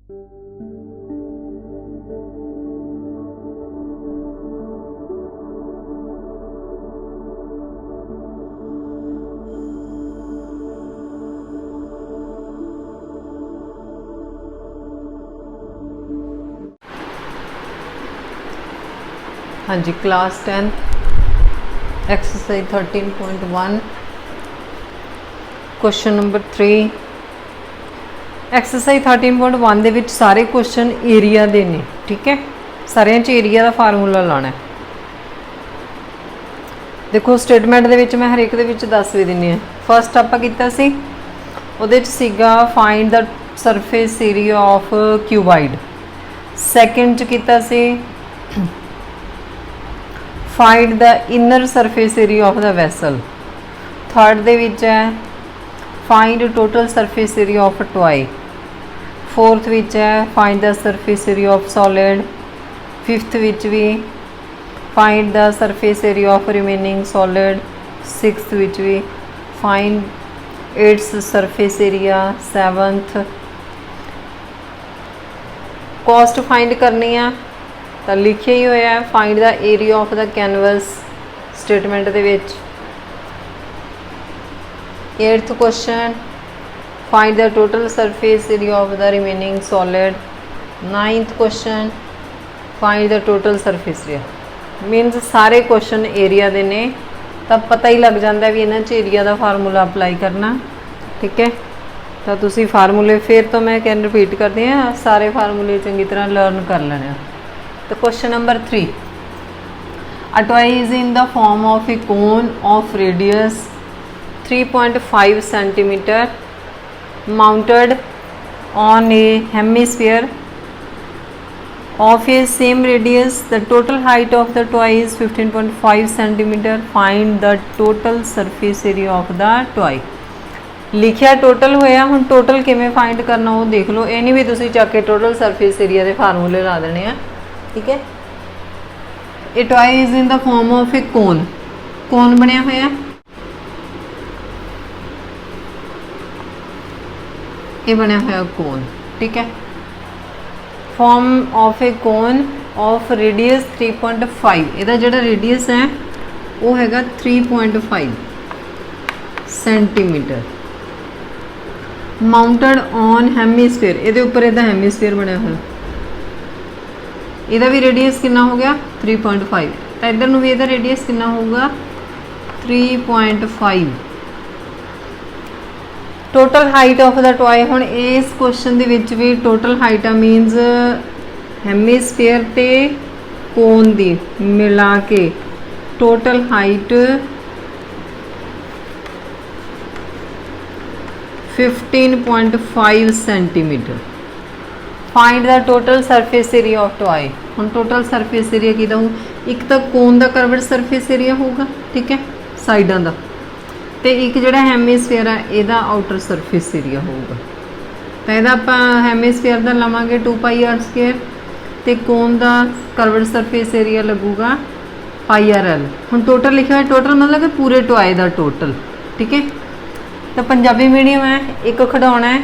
हाँ जी, class 10 exercise 13.1 question number 3। Exercise 13.1 ਦੇ ਵਿੱਚ ਸਾਰੇ क्वेश्चन एरिया ਦੇ ਨੇ, ठीक है। ਸਾਰਿਆਂ 'ਚ एरिया ਦਾ फार्मूला ਲਾਣਾ है। देखो स्टेटमेंट ਦੇ ਵਿੱਚ मैं हर एक ਦੇ ਵਿੱਚ ਦੱਸ ਵੀ ਦਿੰਨੀ ਆ। फर्स्ट ਆਪਾਂ ਕੀਤਾ ਸੀ ਉਹਦੇ 'ਚ ਸੀਗਾ find the surface area of cuboid. Second 'ਚ ਕੀਤਾ ਸੀ find the inner surface area of the vessel. Third दे विच है find total surface area of toy. Fourth which है find the surface area of solid. Fifth which भी find the surface area of remaining solid. Sixth which भी find its surface area. Seventh cost find करनी है तो लिखे ही होया है find the area of the canvas statement they which. 8th question find the total surface area of the remaining solid. 9th question find the total surface area. मीनस सारे question area दे ने तब पता ही लग जाता है भी इन्हां च एरिया का फार्मूला अप्लाई करना, ठीक है। तो तुसी फार्मूले फिर तो मैं कैन रिपीट करती हैं, सारे फार्मूले चंगी तरह लर्न कर लेने। तो question number 3, a toy is in the form of a cone of radius 3.5 centimeter mounted on a hemisphere of a same radius. The total height of the toy is 15.5 centimeter. Find the total surface area of the toy। लिखिया total होया, हुण total किवें find करना वो देख लो। ये नहीं भी तुसीं चक के टोटल सरफेस एरिया के फार्मूले ला देने हैं, ठीक है। A toy is in the form of a cone. Cone बनया होया, ये बनया होया कोन, ठीक है। Form of a cone of radius 3.5। ਇਹਦਾ ਜਿਹੜਾ रेडियस है वो हैगा 3.5 सेंटीमीटर। माउंटेड ऑन हैमीस्फेयर, ਇਹਦੇ ਉੱਪਰ ਇਹਦਾ ਹੈਮੀਸਫੇਅਰ ਬਣਿਆ ਹੋਇਆ। ਇਹਦਾ भी रेडियस कितना हो गया 3.5। तो इधर भी ਇਹਦਾ रेडियस कितना होगा 3.5। Total height of the toy, हुण इस क्वेश्चन दे विच भी टोटल हाइट मीनस हैमीस्फेयर ते कोन दी मिला के total height 15.5 centimetre. Find the total surface area of toy. हम टोटल सरफेस एरिया की हो, एक तो कोन का कर्वड सरफेस एरिया होगा, ठीक है, साइडों का, तो एक जो हैमीस्फेयर है यदा आउटर सरफेस एरिया होगा। तो यदा आप हैमीस्फेयर का लवेंगे 2πr², तो कोन का कर्वड सरफेस एरिया लगूगा πrl। हम टोटल लिखा है, टोटल मतलब कि पूरे टॉय का टोटल, ठीक है। तो पंजाबी मीडियम है, एक खिडौना है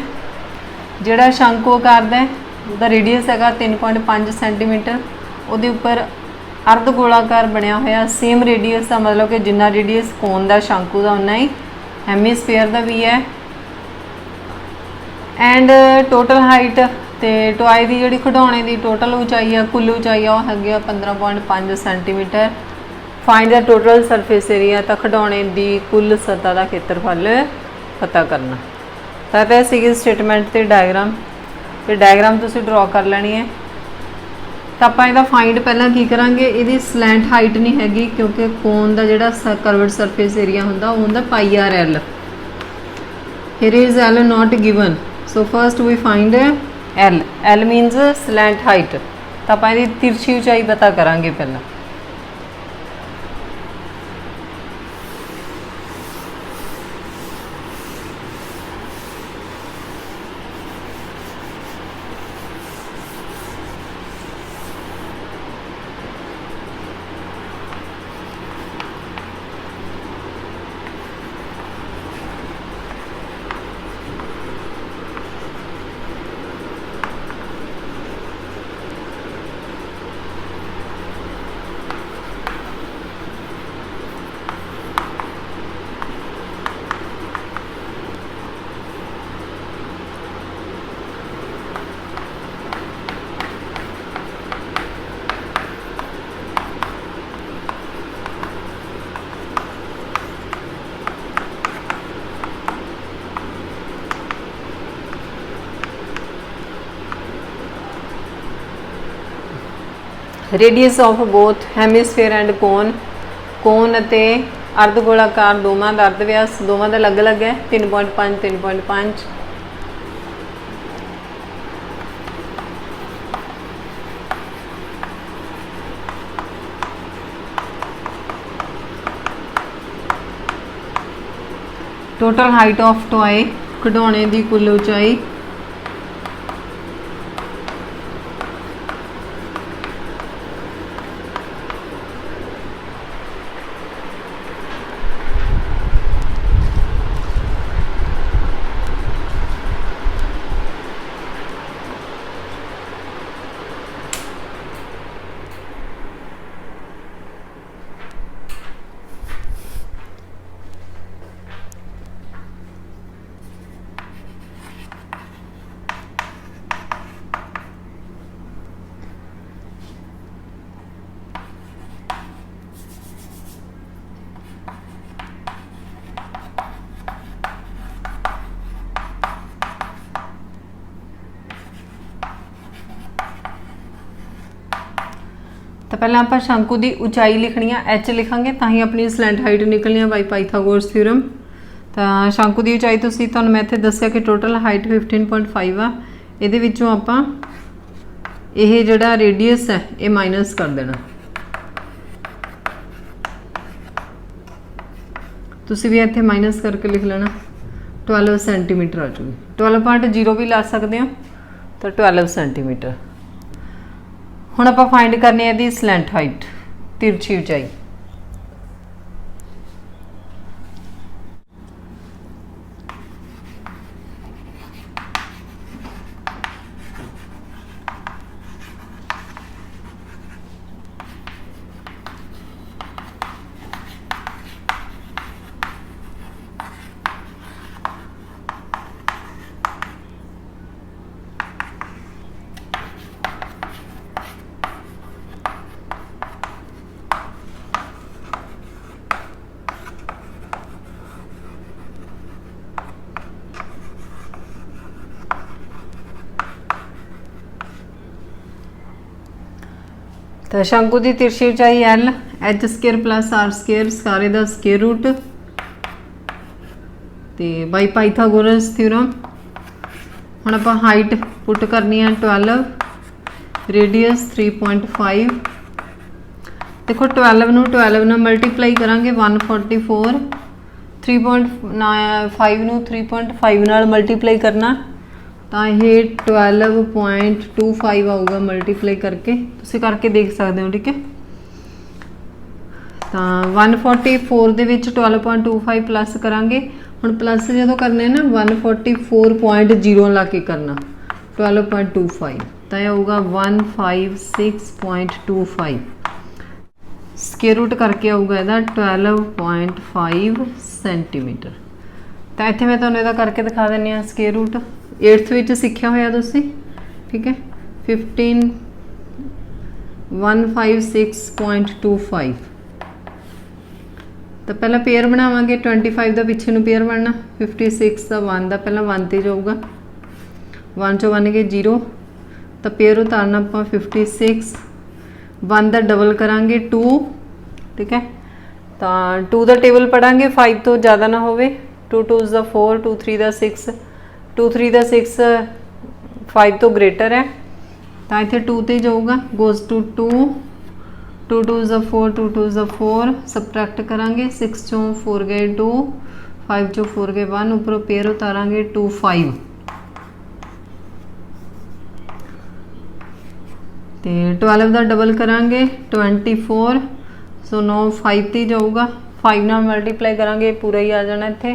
जोड़ा शंकु आकार का है, ਉਹਦਾ रेडियस है 3.5 सेंटीमीटर। ਉਹਦੇ ਉੱਪਰ अर्ध गोलाकार बनया होया सेम रेडियस का, मतलब कि जिन्ना रेडियस कोन का शंकु का उन्ना ही हैमीस्फेयर का भी है। एंड टोटल हाइट तो टॉय की जी खिडौने की टोटल ऊंचाई है, कुल ऊंचाई वो है 15.5 centimetre. Find the total surface area, तो खिडौने की कुल सतह का खेत्रफल पता करना। तो यह सी स्टेटमेंट तो डायग्राम, तो डायग्राम तुसी ड्रॉ कर लेनी है। तो आप इसका फाइंड पहला की करांगे, ये स्लैंट हाइट नहीं हैगी क्योंकि कोन का जोड़ा कर्वड सरफेस एरिया होंदा वो होंदा πrl। Here is l not given, so first we find l. L means slant height. तो आप इसकी तिरछी ऊंचाई पता करांगे पहला। Radius of both hemisphere and cone, cone अते अर्धगोलाकार दोवां दा अर्धव्यास दोवां दा अलग अलग है 3.5 3.5। टोटल हाइट ऑफ टॉय खिडौने की कुल ऊंचाई तो पहले आप शंकु की ऊंचाई लिखनी है एच लिखांगे तो ही अपनी स्लैंट हाइट निकलनी है बाई पाइथागोरस थ्योरम। तो शंकु की ऊंचाई तो मैं इत्थे दस्सिया कि टोटल हाइट 15.5 आ, ये विचों आपां यह जिहड़ा रेडियस है ये माइनस कर देना। तुसीं भी इत्थे माइनस करके लिख लेना 12 सेंटीमीटर आ जाऊगी। 12.0 भी ला सकते हो तो 12 सेंटीमीटर। हुण आपां फाइंड करनी है दी स्लैंट हाइट तिरछी ऊंचाई। तो शंकु की तिरछी ऊंचाई l h square plus r square सारे का स्केयर रूट तो बाई पाइथागोरस थ्योरम। हुण आपां हाइट पुट करनी है 12, रेडियस 3.5। देखो 12 नूं 12 नाल मल्टीप्लाई करांगे 144, 3.5 नूं 3.5 नाल मल्टीप्लाई करना तो ये 12.25 आऊगा मल्टीप्लाई करके, तुसीं करके देख सकते हो। ठीक है, तो 144 दे विच 12.25 प्लस करांगे। हुण प्लस जो करने ना 144.0 ला के करना 12.25 तो यह आऊगा 156.25। स्केयर रूट करके आऊगा यदा 12.5 सेंटीमीटर। तो इत्थे मैं तुहानूं इहदा करके दिखा दिंदी हां स्केयर रूट 8th विच सीखिया होया तुसीं। ठीक है, 156.25 तो पहला पेयर बनावांगे 25 का पिछे नूं पेयर बनना 56 का 1 का पहला 1 ते जाऊगा 1 चों 1 गए 0 तो पेयर उतारना आपां 56 1 का डबल करांगे 2। ठीक है, तो 2 का टेबल पढ़ांगे 5 तो ज़्यादा ना होवे 2 2 का 4 2 3 का 6 2 3 का 6 5 तो ग्रेटर है तो इत्थे 2 ते जाऊगा गोज़ टू 2 2 2 का 4 2 2 का 4 सबट्रैक्ट करांगे 6 चों 4 गए 2 5 चों 4 गए 1 उपरों पेयर उतारांगे 2 5 तो 12 का डबल करांगे 24 सो 9 5 ते जाऊगा 5 नाल मल्टीप्लाई करांगे पूरा ही आ जाना इत्थे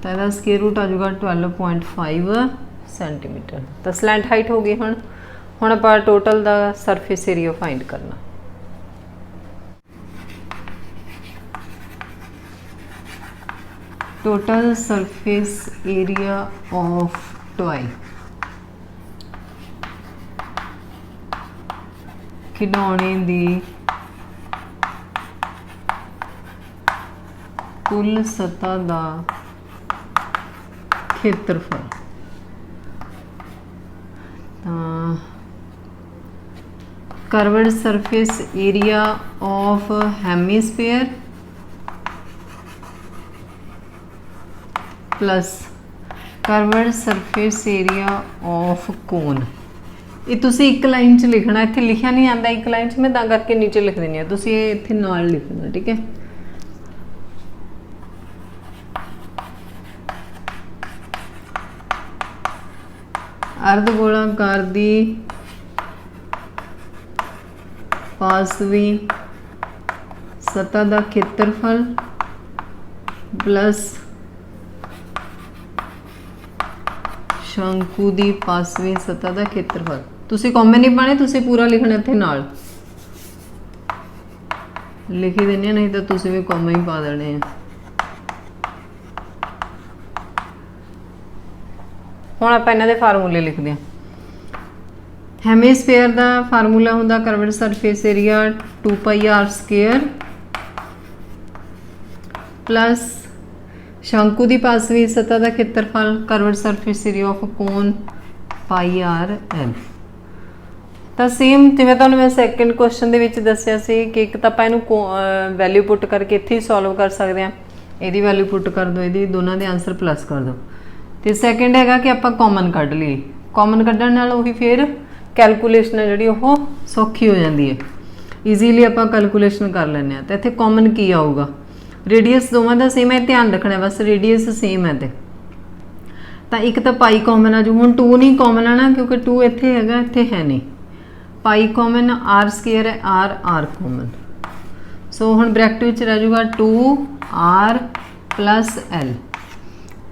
तो इसका स्केयर रूट आ जाएगा 12.5 सेंटीमीटर। तो स्लैंट हाइट हो गई। हुण आप टोटल का सरफेस एरिया फाइंड करना। Total surface area of toy खिडौने दी कुल सतह का क्षेत्रफल। curved surface area of hemisphere plus curved surface area of cone। ये तुसी एक लाइन च लिखना, इत्थे लिखा नहीं आता एक लाइन च, मैं तां करके नीचे लिख देनी है, तुसी ये इत्थे नाल लिखना, ठीक है। अर्ध गोलाकार दी पासवी सतह का खेत्रफल प्लस शंकु की पासवी सतह का खेत्रफल। तुसी कॉमन नहीं पाने, तुसी पूरा लिखना इत्थे नाल लिख ही देने, नहीं तो तुसी भी कॉमन ही पा देने हैं। हुण आपां इन्हां दे फार्मूले लिखते हैं। हेमीस्फेयर का फार्मूला हुंदा curved surface area 2πr² plus शंकु की पासवी सतह का खेत्रफल curved surface area of cone πr/l। तो सेम जिवें तुहानूं मैं सैकेंड क्वेश्चन दे विच दस्सिया सी कि एक तां आपां इहनूं वैल्यू पुट करके इत्थे ही सॉल्व कर सकते हैं, इहदी वैल्यू पुट कर दो, इहदी दोनों दे आंसर प्लस कर दो। तो सैकेंड हैगा कि आपां कॉमन कढ लईए, कॉमन कढण नाल उही फिर कैलकुलेशन है जिहड़ी ओह सौखी हो जाती है, ईजीली आपां कैलकुलेशन कर लैंदे आ। तो इत्थे कॉमन की आऊगा, रेडियस दोवां दा सेम है, ध्यान रखना बस रेडियस सेम है। तो एक तो पाई कॉमन आ जू, हुण 2 नहीं कॉमन है ना, क्योंकि 2 इत्थे हैगा, इत्थे है नहीं। पाई कॉमन, r² है, r कॉमन, सो हुण ब्रैकेट विच रह जूगा 2r + l।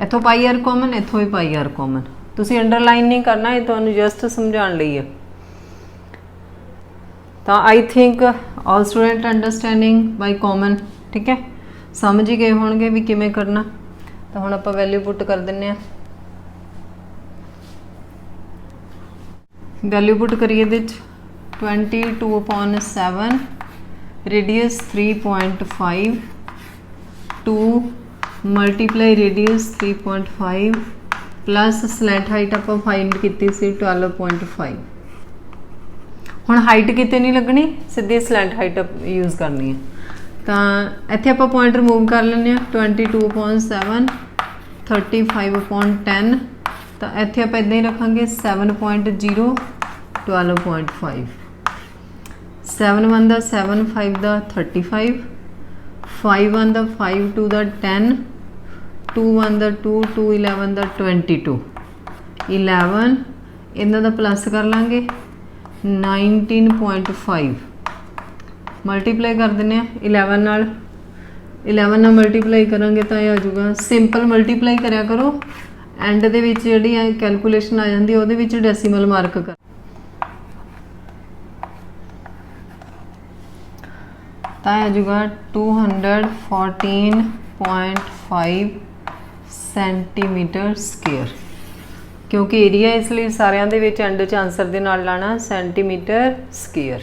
इत्थों πr कॉमन, इत्थों भी πr कॉमन, तुसीं अंडरलाइन नहीं करना, ये तुहानूं जस्ट समझाउण लई है। तो I think all student understanding by common, ठीक है, समझ ही गए होणगे भी किवें करना। तो हुण आपां वैल्यू पुट कर दिंने आ, वैल्यू पुट करिए इहदे 22/7, radius 3.5, 2 multiply radius 3.5 plus slant height आप फाइंड की 12.5। हुण हाइट कितने नहीं लगनी, सीधी स्लैंट हाइट यूज़ करनी है। तो इत्थे आप पॉइंट रिमूव कर लें, 22/7 35/10, तो इत्थे आप इदां ही रखांगे 7.0 12.5, 7 1 दा 7 5 दा 35, 5 1 दा 5 2 दा 10, 2 1 दा 2 2 11 दा 22, 11 इन्हां दा प्लस कर लांगे 19.5, मल्टीप्लाई कर देने 11 नाल, 11 नाल मल्टीप्लाई करांगे तो यह आ जाऊगा, सिंपल मल्टीप्लाई करा करो, एंड दे विच जिहड़ी कैलकुलेशन आ जाती है उहदे विच डेसीमल मार्क कर, तो आ जाऊगा 214.5 सेंटीमीटर², क्योंकि एरिया इसलिए सारिਆਂ ਦੇ ਵਿੱਚ एंड च आंसर ਦੇ ਨਾਲ लाना सेंटीमीटर²।